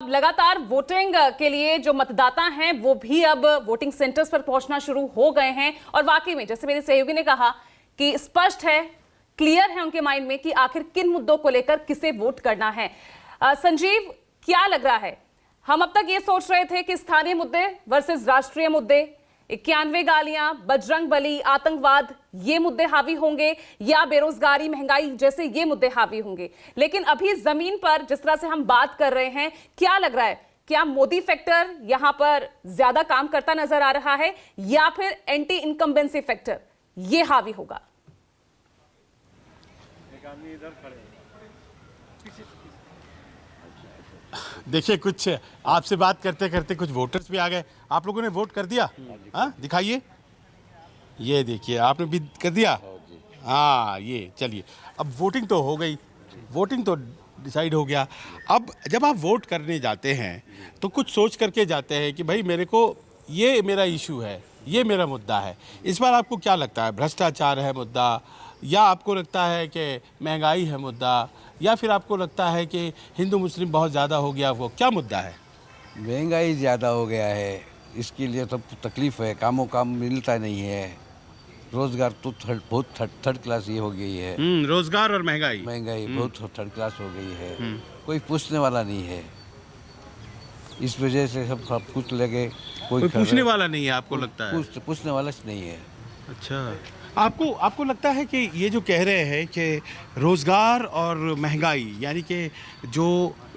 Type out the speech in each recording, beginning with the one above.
लगातार वोटिंग के लिए जो मतदाता हैं वो भी अब वोटिंग सेंटर्स पर पहुंचना शुरू हो गए हैं और वाकई में जैसे मेरे सहयोगी ने कहा कि स्पष्ट है, क्लियर है उनके माइंड में कि आखिर किन मुद्दों को लेकर किसे वोट करना है। संजीव, क्या लग रहा है? हम अब तक ये सोच रहे थे कि स्थानीय मुद्दे वर्सेस राष्ट्रीय मुद्दे, 91 गालियां, बजरंग बली, आतंकवाद, ये मुद्दे हावी होंगे या बेरोजगारी, महंगाई जैसे ये मुद्दे हावी होंगे। लेकिन अभी जमीन पर जिस तरह से हम बात कर रहे हैं, क्या लग रहा है, क्या मोदी फैक्टर यहां पर ज्यादा काम करता नजर आ रहा है या फिर एंटी इनकम्बेंसी फैक्टर ये हावी होगा? देखिए, कुछ आपसे बात करते करते कुछ वोटर्स भी आ गए। आप लोगों ने वोट कर दिया? हाँ, दिखाइए। ये देखिए, आपने भी कर दिया? हाँ, ये चलिए, अब वोटिंग तो हो गई, वोटिंग तो डिसाइड हो गया। अब जब आप वोट करने जाते हैं तो कुछ सोच करके जाते हैं कि भाई मेरे को ये मेरा इशू है, ये मेरा मुद्दा है। इस बार आपको क्या लगता है, भ्रष्टाचार है मुद्दा, या आपको लगता है कि महंगाई है मुद्दा, या फिर आपको लगता है कि हिंदू मुस्लिम बहुत ज़्यादा हो गया? वो क्या मुद्दा है? महंगाई ज़्यादा हो गया है, इसके लिए तो तकलीफ़ है, काम मिलता नहीं है, रोज़गार तो बहुत थर्ड क्लास ये हो गई है। रोज़गार और महंगाई बहुत थर्ड क्लास हो गई है, कोई पूछने वाला नहीं है। इस वजह से सब कुछ लगे, कोई पूछने वाला नहीं है, आपको लगता है? पूछने वाला नहीं है। अच्छा, आपको लगता है कि ये जो कह रहे हैं कि रोज़गार और महंगाई, यानी कि जो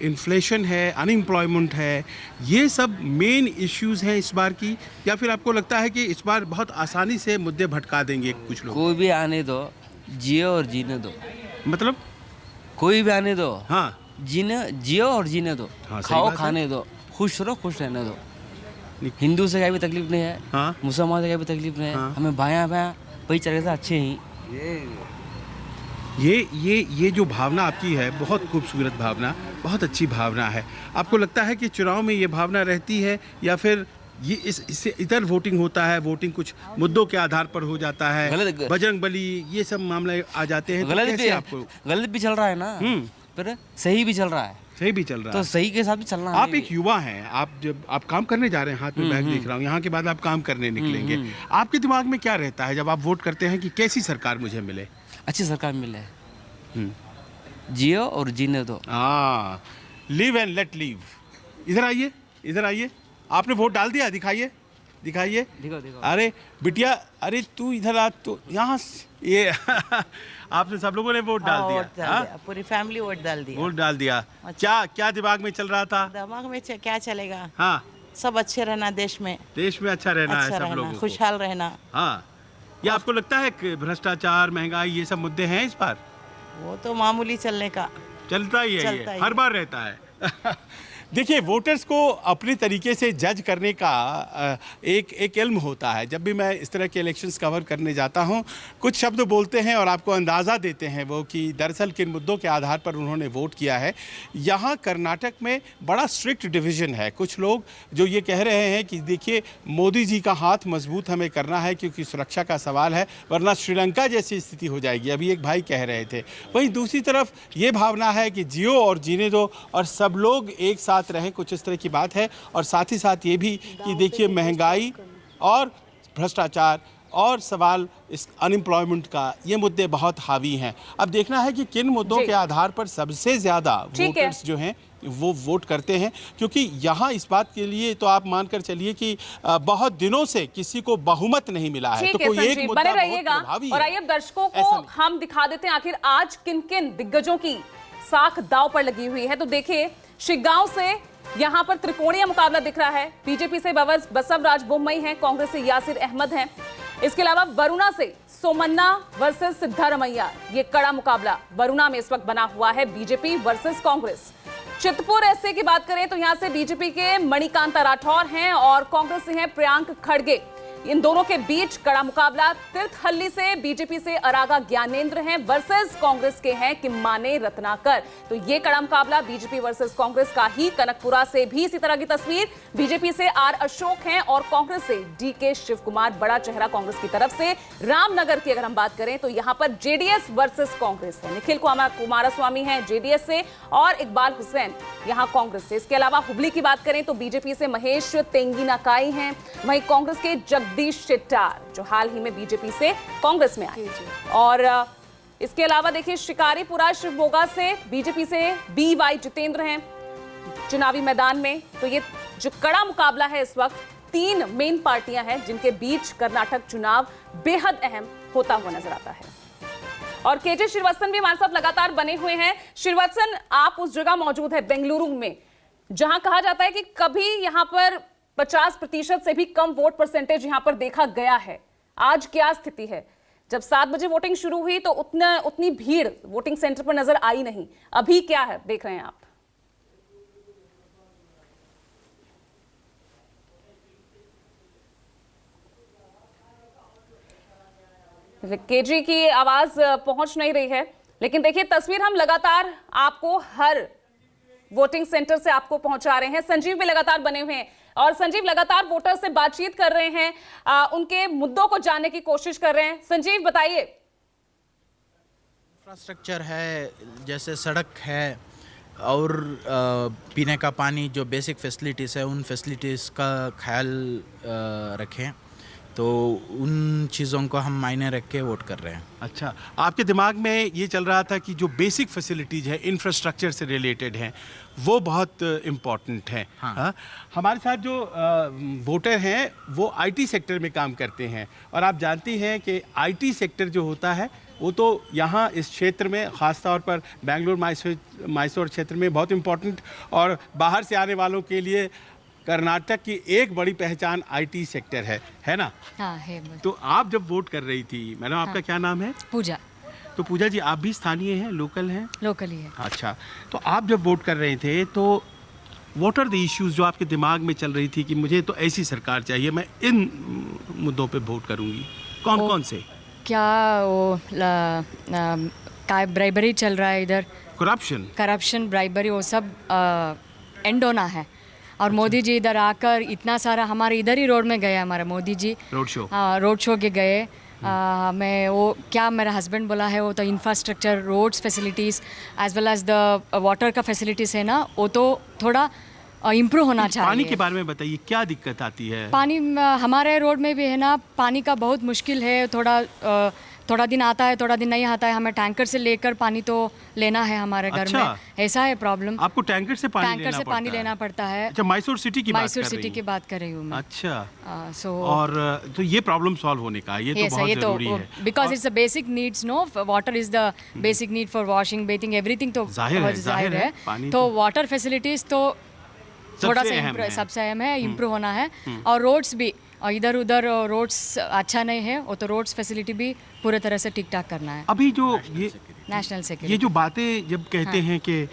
इन्फ्लेशन है, अनएम्प्लॉयमेंट है, ये सब मेन इश्यूज़ हैं इस बार की, या फिर आपको लगता है कि इस बार बहुत आसानी से मुद्दे भटका देंगे कुछ लोग? कोई भी आने दो, जियो और जीने दो। मतलब कोई भी आने दो, हाँ, जियो और जीने दो। हाँ, सही खाओ, बात है। खाने दो, खुश रहो, खुश रहने दो। हिंदू से क्या भी तकलीफ नहीं है, हाँ, मुसलमान से क्या भी तकलीफ नहीं है, हाँ। हमें भाया वही चले अच्छे ही। ये जो भावना आपकी है, बहुत खूबसूरत भावना, बहुत अच्छी भावना है। आपको लगता है कि चुनाव में ये भावना रहती है, या फिर ये इससे इधर वोटिंग होता है, वोटिंग कुछ मुद्दों के आधार पर हो जाता है, बजरंग बली ये सब मामले आ जाते हैं? गलत भी चल रहा है ना, पर सही भी चल रहा है। सही भी चल रहा है तो सही के साथ भी चलना है। आप एक युवा हैं, आप काम करने जा रहे हैं, हाथ में बैग देख रहा हूँ, यहाँ के बाद आप काम करने निकलेंगे। आपके दिमाग में क्या रहता है जब आप वोट करते हैं कि कैसी सरकार मुझे मिले? अच्छी सरकार मिले, जियो और जीने दो। हाँ, लिव एंड लेट लिव। इधर आइए, इधर आइए। आपने वोट डाल दिया? दिखाइए, दिखाइए। दिखो। अरे बिटिया, अरे तू इधर आ, तो यहाँ ये आपने सब लोगों ने वोट डाल दिया? पूरी फैमिली वोट डाल दिया। वोट डाल दिया। क्या दिमाग में चल रहा था? दिमाग में क्या चलेगा? हाँ, सब अच्छे रहना, देश में अच्छा रहना है, सब लोगों को खुशहाल रहना। हाँ, ये आपको लगता है कि भ्रष्टाचार, महंगाई ये सब मुद्दे हैं इस बार? वो तो मामूली चलने का चलता ही है, ये हर बार रहता है। देखिए, वोटर्स को अपने तरीके से जज करने का एक इल्म होता है। जब भी मैं इस तरह के इलेक्शंस कवर करने जाता हूं, कुछ शब्द बोलते हैं और आपको अंदाज़ा देते हैं वो कि दरअसल किन मुद्दों के आधार पर उन्होंने वोट किया है। यहाँ कर्नाटक में बड़ा स्ट्रिक्ट डिवीज़न है। कुछ लोग जो ये कह रहे हैं कि देखिए, मोदी जी का हाथ मजबूत हमें करना है क्योंकि सुरक्षा का सवाल है, वरना श्रीलंका जैसी स्थिति हो जाएगी, अभी एक भाई कह रहे थे। वहीं दूसरी तरफ ये भावना है कि जियो और जीने दो और सब लोग एक साथ रहें, कुछ इस तरह की बात है। और साथ ही साथ ये भी कि देखिए, महंगाई और भ्रष्टाचार और सवाल इस अनएम्प्लॉयमेंट का, ये मुद्दे बहुत हावी हैं। अब देखना है कि किन मुद्दों के आधार पर सबसे ज़्यादा वोटर्स जो हैं वो वोट करते हैं, क्योंकि यहाँ इस बात के लिए तो आप मानकर चलिए कि बहुत दिनों से किसी को बहुमत नहीं मिला है। तो कोई एक मुद्दा बने रहिएगा। और आइए दर्शकों को हम दिखा देते हैं आखिर आज किन किन दिग्गजों की साख दांव पर लगी हुई है। तो देखिए, शिगांव से यहां पर त्रिकोणीय मुकाबला दिख रहा है। बीजेपी से बसवराज बोम्मई हैं, कांग्रेस से यासिर अहमद हैं। इसके अलावा वरुणा से सोमन्ना वर्सेस सिद्धारमैया, ये कड़ा मुकाबला वरुणा में इस वक्त बना हुआ है, बीजेपी वर्सेस कांग्रेस। चितपुर एसए की बात करें तो यहां से बीजेपी के मणिकांता राठौर हैं और कांग्रेस से हैं प्रियांक खड़गे। इन दोनों के बीच कड़ा मुकाबला तीर्थहल्ली से बीजेपी से अरागा ज्ञानेंद्र हैं वर्सेस कांग्रेस के हैं किम्माने रत्नाकर। तो ये कड़ा मुकाबला बीजेपी वर्सेस कांग्रेस का ही। कनकपुरा से भी इसी तरह की तस्वीर, बीजेपी से आर अशोक हैं और कांग्रेस से डीके शिव कुमार, बड़ा चेहरा कांग्रेस की तरफ से। रामनगर की अगर हम बात करें तो यहां पर जेडीएस वर्सेस कांग्रेस है। निखिल कुमारस्वामी हैं जेडीएस से और इकबाल हुसैन यहां कांग्रेस से। इसके अलावा हुबली की बात करें तो बीजेपी से महेश तेंगिनाकाई हैं, वहीं कांग्रेस के जगदीश शेट्टार जो हाल ही में बीजेपी से कांग्रेस में आए। और इसके अलावा देखिए शिकारीपुरा शिवमोगा से बीजेपी से बीवाई जितेंद्र हैं चुनावी मैदान में। तो ये जो कड़ा मुकाबला है इस वक्त, 3 मेन पार्टियां हैं जिनके बीच कर्नाटक चुनाव बेहद अहम होता हुआ नजर आता है। और केजे श्रीवास्तव भी हमारे साथ लगातार बने हुए हैं। श्रीवास्तव, आप उस जगह मौजूद है बेंगलुरु में जहां कहा जाता है कि कभी यहां पर 50% से भी कम वोट परसेंटेज यहां पर देखा गया है। आज क्या स्थिति है? जब 7 बजे वोटिंग शुरू हुई तो उतनी भीड़ वोटिंग सेंटर पर नजर आई नहीं। अभी क्या है, देख रहे हैं आप? केजी की आवाज पहुंच नहीं रही है, लेकिन देखिए तस्वीर हम लगातार आपको हर वोटिंग सेंटर से आपको पहुंचा रहे हैं। संजीव भी लगातार बने हुए हैं और संजीव लगातार वोटर से बातचीत कर रहे हैं, उनके मुद्दों को जानने की कोशिश कर रहे हैं। संजीव बताइए। इंफ्रास्ट्रक्चर है, जैसे सड़क है और पीने का पानी, जो बेसिक फैसिलिटीज़ है उन फैसिलिटीज़ का ख्याल रखें, तो उन चीज़ों को हम मायने रख के वोट कर रहे हैं। अच्छा, आपके दिमाग में ये चल रहा था कि जो बेसिक फैसिलिटीज़ है इंफ्रास्ट्रक्चर से रिलेटेड हैं वो बहुत इम्पॉर्टेंट है। हाँ। हमारे साथ जो वोटर हैं वो आईटी सेक्टर में काम करते हैं और आप जानती हैं कि आईटी सेक्टर जो होता है वो तो यहाँ इस क्षेत्र में ख़ास तौर पर बेंगलुरु मैसूर क्षेत्र में बहुत इम्पॉर्टेंट, और बाहर से आने वालों के लिए कर्नाटक की एक बड़ी पहचान आईटी सेक्टर है ना? हाँ है। तो आप जब वोट कर रही थी, मैडम आपका क्या नाम है? पूजा। तो पूजा जी, आप भी स्थानीय हैं, लोकल हैं? लोकल ही है। अच्छा, तो आप जब वोट कर रहे थे तो व्हाट आर द इश्यूज जो आपके दिमाग में चल रही थी कि मुझे तो ऐसी सरकार चाहिए, मैं इन मुद्दों पे वोट करूंगी? कौन कौन से? क्या वो ब्राइबरी चल रहा है इधर, करप्शन ब्राइबरी, वो सब एंड होना है। और मोदी जी इधर आकर इतना सारा हमारे इधर ही रोड में गए, हमारा मोदी जी रोड शो के गए। मैं वो क्या मेरा हस्बैंड बोला है, वो तो infrastructure, roads facilities as well as the water का फैसिलिटीज़ है ना, वो तो थोड़ा इम्प्रूव होना चाहिए। पानी के बारे में बताइए, क्या दिक्कत आती है? पानी हमारे रोड में भी है ना, पानी का बहुत मुश्किल है। थोड़ा दिन आता है, थोड़ा दिन नहीं आता है। हमें टैंकर से लेकर पानी तो लेना है हमारे घर में, ऐसा है प्रॉब्लम। आपको टैंकर से पानी लेना पड़ता है। अच्छा, मैसूर सिटी की बात कर रही हूँ मैं। अच्छा, और तो ये प्रॉब्लम सॉल्व होने का ये तो बहुत जरूरी है, because it's the basic needs, no, water is the basic need for washing, bathing, everything. तो जाहिर है तो वाटर फैसिलिटीज तो थोड़ा सा सबसे अहम है, इम्प्रूव होना है। और रोड्स भी इधर उधर रोड्स अच्छा नहीं है, वो तो रोड्स फैसिलिटी भी पूरे तरह से ठीक ठाक करना है। अभी जो ये नेशनल सिक्योरिटी, ये जो बातें जब कहते हैं कि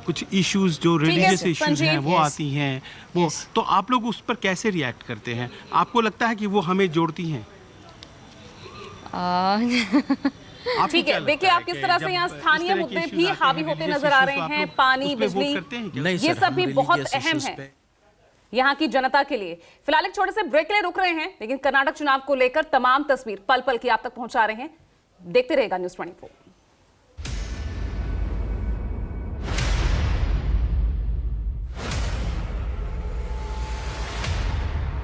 कुछ इश्यूज जो रिलीजियस इश्यूज हैं वो आती हैं, वो तो आप लोग उस पर कैसे रिएक्ट करते हैं? आपको लगता है कि वो हमें जोड़ती हैं? ठीक है, देखिए आप किस तरह से यहाँ स्थानीय मुद्दे भी हावी होते नजर आ रहे हैं। पानी, बिजली, ये सब भी बहुत अहम है यहाँ की जनता के लिए। फिलहाल एक छोटे से ब्रेक के लिए रुक रहे हैं, लेकिन कर्नाटक चुनाव को लेकर तमाम तस्वीर पल पल की आप तक पहुंचा रहे हैं। देखते रहेगा न्यूज़ 24।